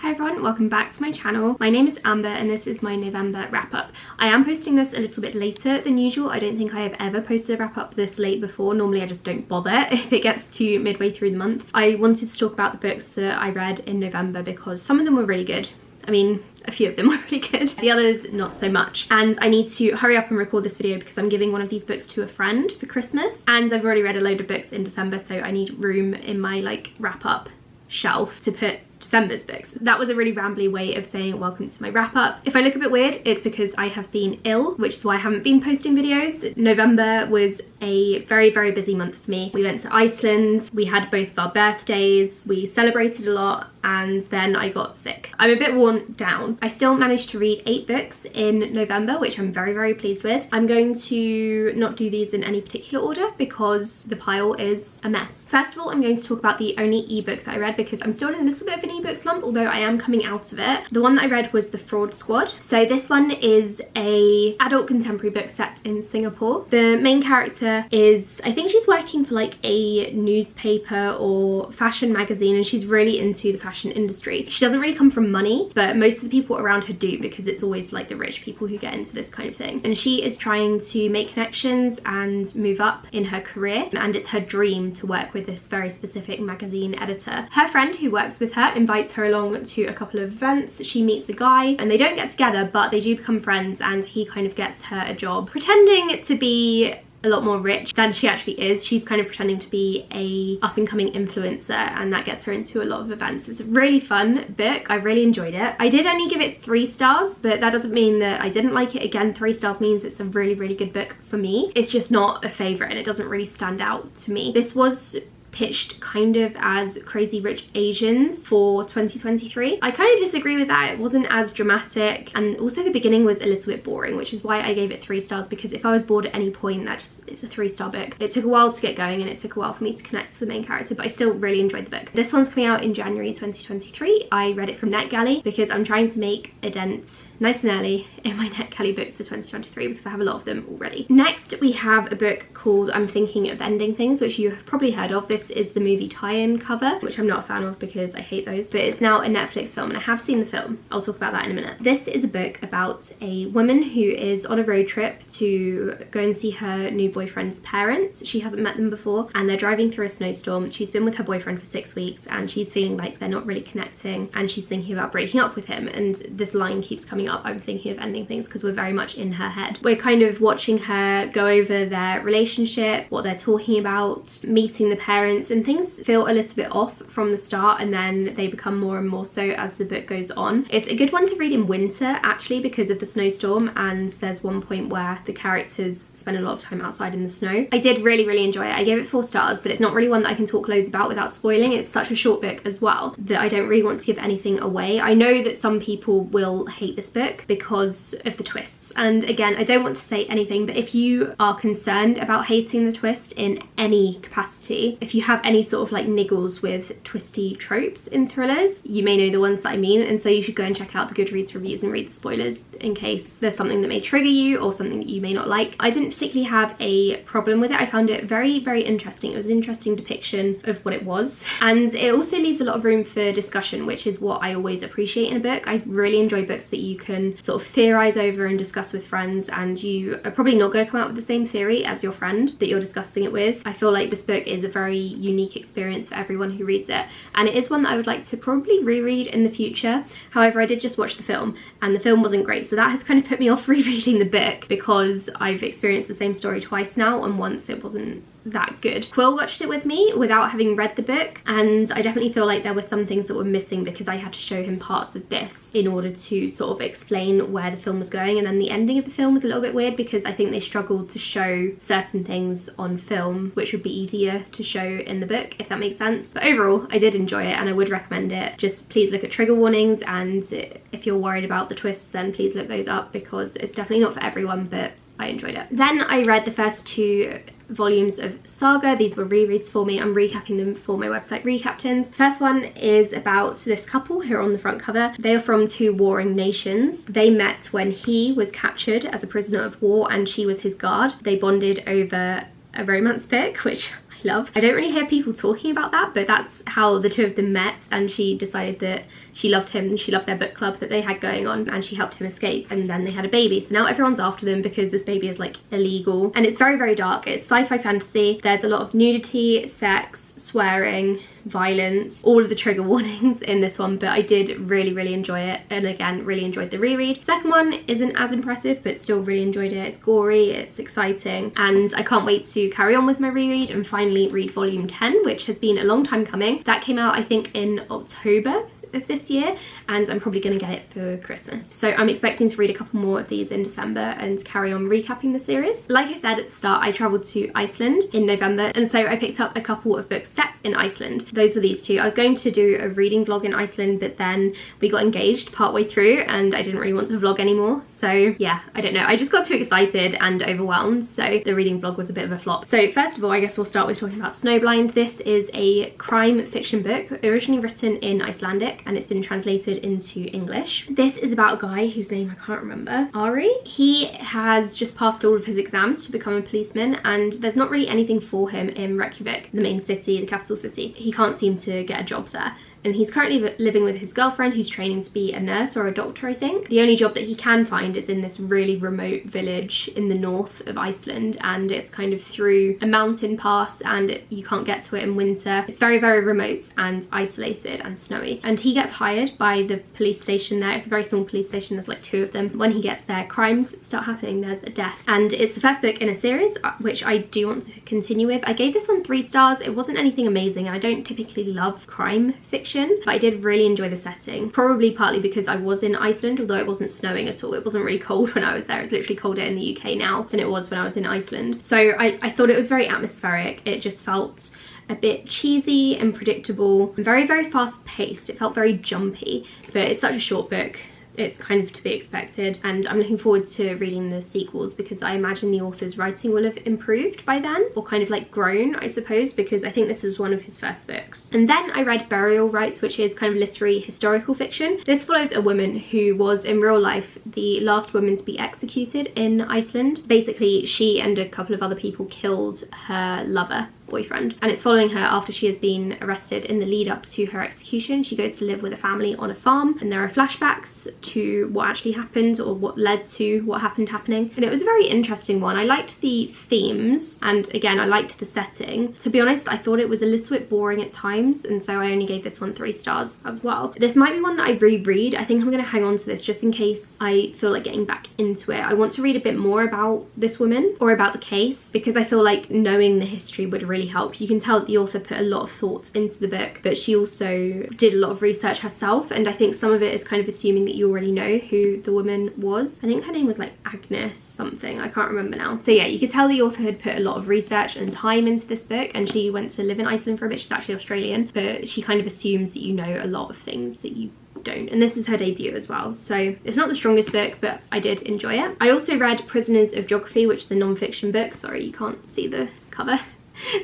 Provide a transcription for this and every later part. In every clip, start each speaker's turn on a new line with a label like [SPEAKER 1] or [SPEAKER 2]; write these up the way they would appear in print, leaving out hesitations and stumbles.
[SPEAKER 1] Hi everyone, welcome back to my channel. My name is Amber and this is my November wrap-up. I am posting this a little bit later than usual. I don't think I have ever posted a wrap-up this late before. Normally I just don't bother if it gets to midway through the month. I wanted to talk about the books that I read in November because some of them were really good. I mean, a few of them were really good, the others not so much. And I need to hurry up and record this video because I'm giving one of these books to a friend for Christmas. And I've already read a load of books in December, so I need room in my like wrap-up shelf to put December's books. That was a really rambly way of saying welcome to my wrap up. If I look a bit weird, it's because I have been ill, which is why I haven't been posting videos. November was a very, very busy month for me. We went to Iceland, we had both of our birthdays, we celebrated a lot, and then I got sick. I'm a bit worn down. I still managed to read 8 books in November, which I'm very, very pleased with. I'm going to not do these in any particular order because the pile is a mess. First of all, I'm going to talk about the only ebook that I read because I'm still in a little bit of an ebook slump, although I am coming out of it. The one that I read was The Fraud Squad. So this one is a adult contemporary book set in Singapore. The main character is, I think she's working for like a newspaper or fashion magazine, and she's really into the fashion industry. She doesn't really come from money, but most of the people around her do because it's always like the rich people who get into this kind of thing. And she is trying to make connections and move up in her career, and it's her dream to work with this very specific magazine editor. Her friend who works with her invites her along to a couple of events. She meets a guy and they don't get together, but they do become friends, and he kind of gets her a job pretending to be a lot more rich than she actually is. She's kind of pretending to be a up-and-coming influencer, and that gets her into a lot of events. It's a really fun book. I really enjoyed it. I did only give it 3 stars, but that doesn't mean that I didn't like it. Again, 3 stars means it's a really, really good book for me. It's just not a favorite and it doesn't really stand out to me. This was pitched kind of as Crazy Rich Asians for 2023. I kind of disagree with that. It wasn't as dramatic, and also the beginning was a little bit boring, which is why I gave it 3 stars, because if I was bored at any point, it's a 3-star book. It took a while to get going and it took a while for me to connect to the main character, but I still really enjoyed the book. This one's coming out in January 2023. I read it from NetGalley because I'm trying to make a dent nice and early in my NetGalley books for 2023 because I have a lot of them already. Next we have a book called I'm Thinking of Ending Things, which you have probably heard of. This is the movie tie-in cover, which I'm not a fan of because I hate those, but it's now a Netflix film and I have seen the film. I'll talk about that in a minute. This is a book about a woman who is on a road trip to go and see her new boyfriend's parents. She hasn't met them before and they're driving through a snowstorm. She's been with her boyfriend for 6 weeks and she's feeling like they're not really connecting, and she's thinking about breaking up with him, and this line keeps coming up, I'm thinking of ending things, because we're very much in her head. We're kind of watching her go over their relationship, what they're talking about, meeting the parents, and things feel a little bit off from the start and then they become more and more so as the book goes on. It's a good one to read in winter actually because of the snowstorm, and there's one point where the characters spend a lot of time outside in the snow. I did really, really enjoy it. I gave it 4 stars, but it's not really one that I can talk loads about without spoiling. It's such a short book as well that I don't really want to give anything away. I know that some people will hate this book because of the twists, and again, I don't want to say anything, but if you are concerned about hating the twist in any capacity, if you have any sort of like niggles with twisty tropes in thrillers, you may know the ones that I mean, and so you should go and check out the Goodreads reviews and read the spoilers in case there's something that may trigger you or something that you may not like. I didn't particularly have a problem with it. I found it very, very interesting. It was an interesting depiction of what it was, and it also leaves a lot of room for discussion, which is what I always appreciate in a book. I really enjoy books that you can sort of theorize over and discuss with friends, and you are probably not going to come out with the same theory as your friend that you're discussing it with. I feel like this book is a very unique experience for everyone who reads it, and it is one that I would like to probably reread in the future. However, I did just watch the film and the film wasn't great, so that has kind of put me off rereading the book because I've experienced the same story twice now, and once it wasn't that good. Quill watched it with me without having read the book, and I definitely feel like there were some things that were missing because I had to show him parts of this in order to sort of explain where the film was going, and then the ending of the film was a little bit weird because I think they struggled to show certain things on film which would be easier to show in the book, if that makes sense. But overall I did enjoy it and I would recommend it. Just please look at trigger warnings, and if you're worried about the twists then please look those up because it's definitely not for everyone, but I enjoyed it. Then I read the first 2 volumes of Saga. These were rereads for me. I'm recapping them for my website Recaptains. First one is about this couple who are on the front cover. They are from 2 warring nations. They met when he was captured as a prisoner of war and she was his guard. They bonded over a romance fic, which I love. I don't really hear people talking about that, but that's how the 2 of them met, and she decided that She loved him, she loved their book club that they had going on, and she helped him escape, and then they had a baby. So now everyone's after them because this baby is like illegal, and it's very, very dark. It's sci-fi fantasy. There's a lot of nudity, sex, swearing, violence, all of the trigger warnings in this one, but I did really, really enjoy it, and again, really enjoyed the reread. Second one isn't as impressive, but still really enjoyed it. It's gory, it's exciting, and I can't wait to carry on with my reread and finally read volume 10, which has been a long time coming. That came out, I think, in October of this year, and I'm probably going to get it for Christmas. So I'm expecting to read a couple more of these in December and carry on recapping the series. Like I said at the start, I travelled to Iceland in November, and so I picked up a couple of books set in Iceland. Those were these two. I was going to do a reading vlog in Iceland, but then we got engaged partway through and I didn't really want to vlog anymore. So yeah, I don't know. I just got too excited and overwhelmed, so the reading vlog was a bit of a flop. So first of all, I guess we'll start with talking about Snowblind. This is a crime fiction book originally written in Icelandic, and it's been translated into English. This is about a guy whose name I can't remember, Ari. He has just passed all of his exams to become a policeman, and there's not really anything for him in Reykjavik, the main city, the capital city. He can't seem to get a job there, and he's currently living with his girlfriend who's training to be a nurse or a doctor, I think. The only job that he can find is in this really remote village in the north of Iceland, and it's kind of through a mountain pass, and you can't get to it in winter. It's very, very remote and isolated and snowy, and he gets hired by the police station there. It's a very small police station, there's like 2 of them. When he gets there, crimes start happening. There's a death, and it's the first book in a series which I do want to continue with. I gave this one 3 stars. It wasn't anything amazing, and I don't typically love crime fiction, but I did really enjoy the setting, probably partly because I was in Iceland, although it wasn't snowing at all. It wasn't really cold when I was there. It's literally colder in the UK now than it was when I was in Iceland. So I thought it was very atmospheric. It just felt a bit cheesy and predictable and very, very fast paced. It felt very jumpy, but it's such a short book. It's kind of to be expected, and I'm looking forward to reading the sequels because I imagine the author's writing will have improved by then, or kind of like grown, I suppose, because I think this is one of his first books. And then I read Burial Rites, which is kind of literary historical fiction. This follows a woman who was in real life the last woman to be executed in Iceland. Basically, she and a couple of other people killed her lover, boyfriend, and it's following her after she has been arrested in the lead up to her execution. She goes to live with a family on a farm, and there are flashbacks to what actually happened or what led to what happening, and it was a very interesting one. I liked the themes, and again, I liked the setting. To be honest, I thought it was a little bit boring at times, and so I only gave this one 3 stars as well. This might be one that I reread. I think I'm going to hang on to this just in case I feel like getting back into it. I want to read a bit more about this woman or about the case, because I feel like knowing the history would really help. You can tell that the author put a lot of thought into the book, but she also did a lot of research herself, and I think some of it is kind of assuming that you already know who the woman was. I think her name was like Agnes something, I can't remember now. So yeah, you could tell the author had put a lot of research and time into this book, and she went to live in Iceland for a bit. She's actually Australian, but she kind of assumes that you know a lot of things that you don't, and this is her debut as well, so it's not the strongest book, but I did enjoy it. I also read Prisoners of Geography, which is a non-fiction book. Sorry, you can't see the cover.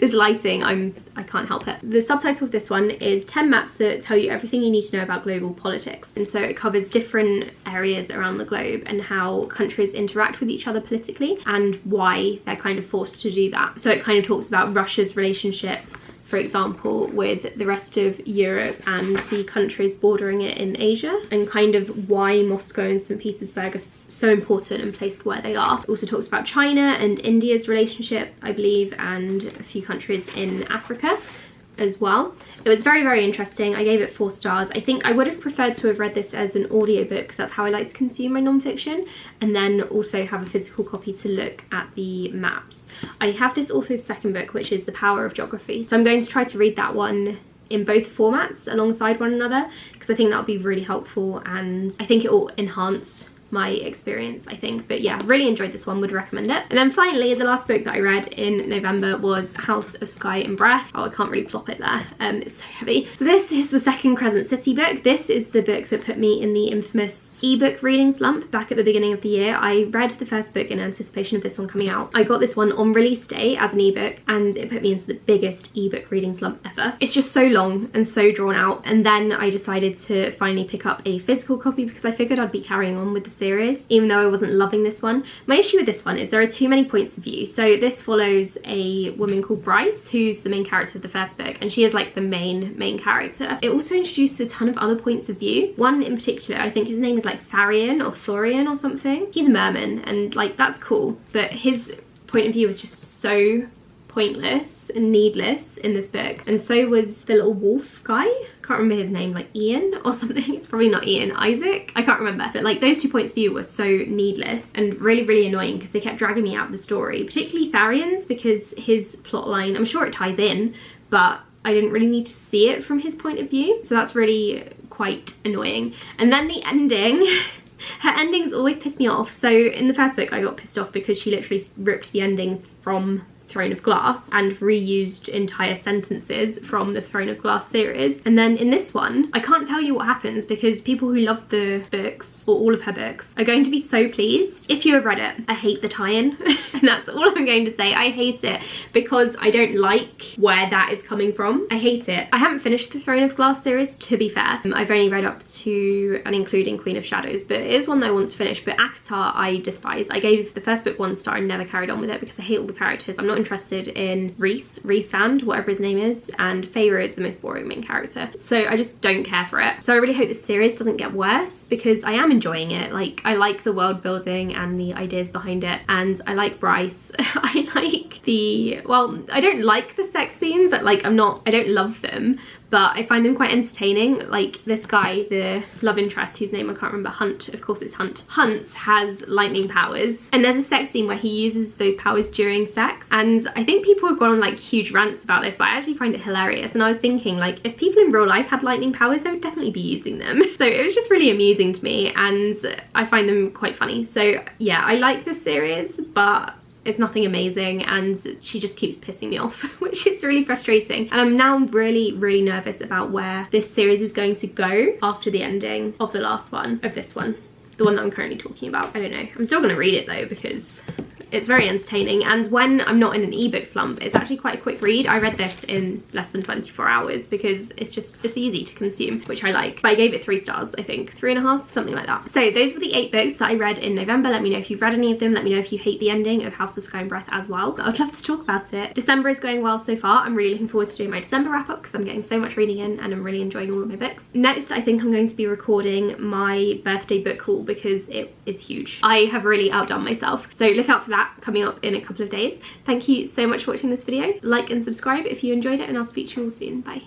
[SPEAKER 1] This lighting, I can't help it. The subtitle of this one is 10 maps that tell you everything you need to know about global politics, and so it covers different areas around the globe and how countries interact with each other politically and why they're kind of forced to do that. So it kind of talks about Russia's relationship, for example, with the rest of Europe and the countries bordering it in Asia, and kind of why Moscow and St. Petersburg are so important and placed where they are. It also talks about China and India's relationship, I believe, and a few countries in Africa as well. It was very, very interesting. I gave it 4 stars. I think I would have preferred to have read this as an audiobook because that's how I like to consume my non-fiction, and then also have a physical copy to look at the maps. I have this author's second book, which is The Power of Geography, so I'm going to try to read that one in both formats alongside one another, because I think that would be really helpful, and I think it will enhance my experience, I think. But yeah, really enjoyed this one, would recommend it. And then finally, the last book that I read in November was House of Sky and Breath. Oh, I can't really plop it there, it's so heavy. So this is the second Crescent City book. This is the book that put me in the infamous ebook reading slump back at the beginning of the year. I read the first book in anticipation of this one coming out. I got this one on release day as an ebook, and it put me into the biggest ebook reading slump ever. It's just so long and so drawn out, and then I decided to finally pick up a physical copy because I figured I'd be carrying on with the series, even though I wasn't loving this one. My issue with this one is there are too many points of view. So this follows a woman called Bryce, who's the main character of the first book, and she is like the main character. It also introduced a ton of other points of view. One in particular, I think his name is like Tharian or something. He's a merman, and like that's cool, but his point of view was just so pointless and needless in this book, and so was the little wolf guy. Can't remember his name, like Ian or something. It's probably not Ian, Isaac, I can't remember. But like those 2 points of view were so needless and really annoying because they kept dragging me out of the story, particularly Tharian's, because his plot line, I'm sure it ties in, but I didn't really need to see it from his point of view, so that's really quite annoying. And then the ending. Her endings always piss me off. So in the first book I got pissed off because she literally ripped the ending from Throne of Glass and reused entire sentences from the Throne of Glass series. And then in this one, I can't tell you what happens because people who love the books, or all of her books, are going to be so pleased. If you have read it, I hate the tie-in. And that's all I'm going to say. I hate it because I don't like where that is coming from. I hate it. I haven't finished the Throne of Glass series, to be fair. I've only read up to and including Queen of Shadows, but it is one that I want to finish. But ACOTAR I despise. I gave the first book 1 star and never carried on with it because I hate all the characters. I'm not interested in Rhysand, whatever his name is, and Feyre is the most boring main character, so I just don't care for it. So I really hope this series doesn't get worse because I am enjoying it. Like, I like the world building and the ideas behind it, and I like Bryce. I like the, well, I don't like the sex scenes, like I don't love them, but I find them quite entertaining. Like this guy, the love interest, whose name I can't remember, Hunt, of course it's Hunt. Hunt has lightning powers, and there's a sex scene where he uses those powers during sex, and I think people have gone on like huge rants about this, but I actually find it hilarious. And I was thinking, like, if people in real life had lightning powers, they would definitely be using them. So it was just really amusing to me, and I find them quite funny. So yeah, I like this series, but it's nothing amazing, and she just keeps pissing me off, which is really frustrating. And I'm now really nervous about where this series is going to go after the ending of the last one, of this one, the one that I'm currently talking about. I don't know. I'm still gonna read it though because it's very entertaining, and when I'm not in an ebook slump, it's actually quite a quick read. I read this in less than 24 hours because it's easy to consume, which I like. But I gave it 3 stars, I think, 3.5, something like that. So those were the 8 books that I read in November. Let me know if you've read any of them. Let me know if you hate the ending of House of Sky and Breath as well. I'd love to talk about it. December is going well so far. I'm really looking forward to doing my December wrap up because I'm getting so much reading in and I'm really enjoying all of my books. Next, I think I'm going to be recording my birthday book haul because it is huge. I have really outdone myself. So look out for that coming up in a couple of days. Thank you so much for watching this video. Like and subscribe if you enjoyed it, and I'll speak to you all soon. Bye.